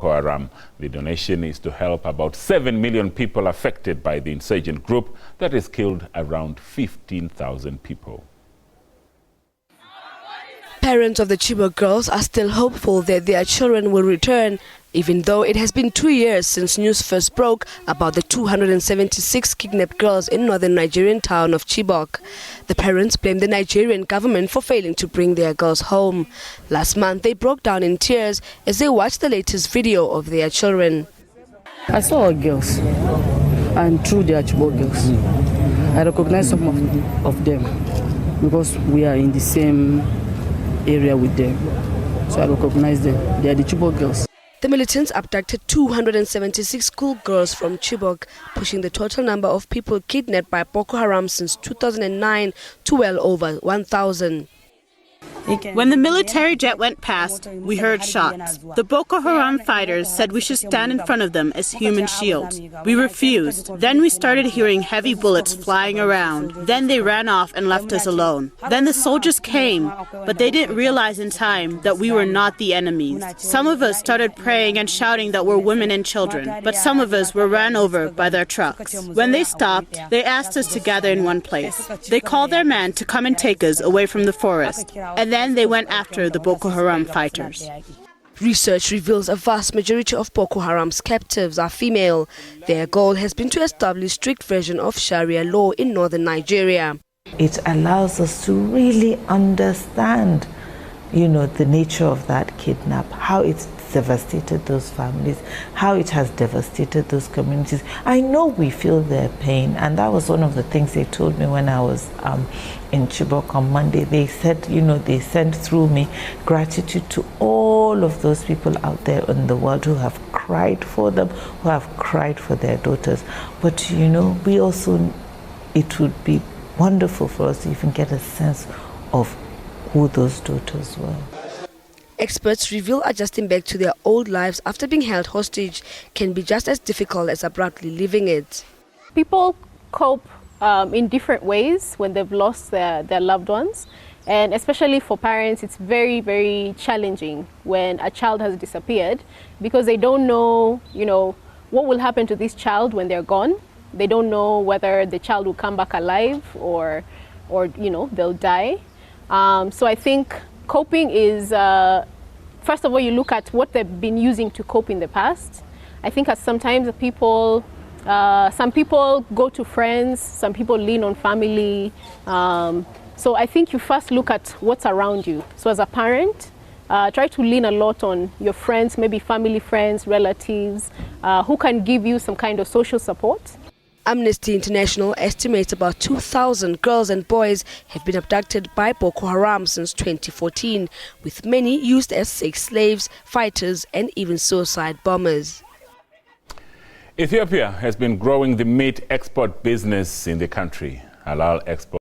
Boko Haram. The donation is to help about 7 million people affected by the insurgent group that has killed around 15,000 people. Parents of the Chibok girls are still hopeful that their children will return, even though it has been 2 years since news first broke about the 276 kidnapped girls in northern Nigerian town of Chibok. The parents blame the Nigerian government for failing to bring their girls home. Last month, they broke down in tears as they watched the latest video of their children. I saw our girls, and through their Chibok girls, I recognize some of them because we are in the same area with them. So I recognize them. They are the Chibok girls. The militants abducted 276 schoolgirls from Chibok, pushing the total number of people kidnapped by Boko Haram since 2009 to well over 1,000. When the military jet went past, we heard shots. The Boko Haram fighters said we should stand in front of them as human shields. We refused. Then we started hearing heavy bullets flying around. Then they ran off and left us alone. Then the soldiers came, but they didn't realize in time that we were not the enemies. Some of us started praying and shouting that we're women and children, but some of us were ran over by their trucks. When they stopped, they asked us to gather in one place. They called their men to come and take us away from the forest. And then they went after the Boko Haram fighters. Research reveals a vast majority of Boko Haram's captives are female. Their goal has been to establish strict version of Sharia law in northern Nigeria. It allows us to really understand, the nature of that kidnap, how it's devastated those families, how it has devastated those communities. I know we feel their pain, and that was one of the things they told me when I was in Chibok on Monday. They said, they sent through me gratitude to all of those people out there in the world who have cried for them, who have cried for their daughters. But, we also, it would be wonderful for us to even get a sense of who those daughters were. Experts reveal adjusting back to their old lives after being held hostage can be just as difficult as abruptly leaving it. People cope in different ways when they've lost their loved ones. And especially for parents, it's very, very challenging when a child has disappeared because they don't know, what will happen to this child when they're gone. They don't know whether the child will come back alive or they'll die. So I think coping is, first of all, you look at what they've been using to cope in the past. I think sometimes some people go to friends, some people lean on family. So I think you first look at what's around you. So as a parent, try to lean a lot on your friends, maybe family friends, relatives, who can give you some kind of social support. Amnesty International estimates about 2,000 girls and boys have been abducted by Boko Haram since 2014, with many used as sex slaves, fighters, and even suicide bombers. Ethiopia has been growing the meat export business in the country. Halal export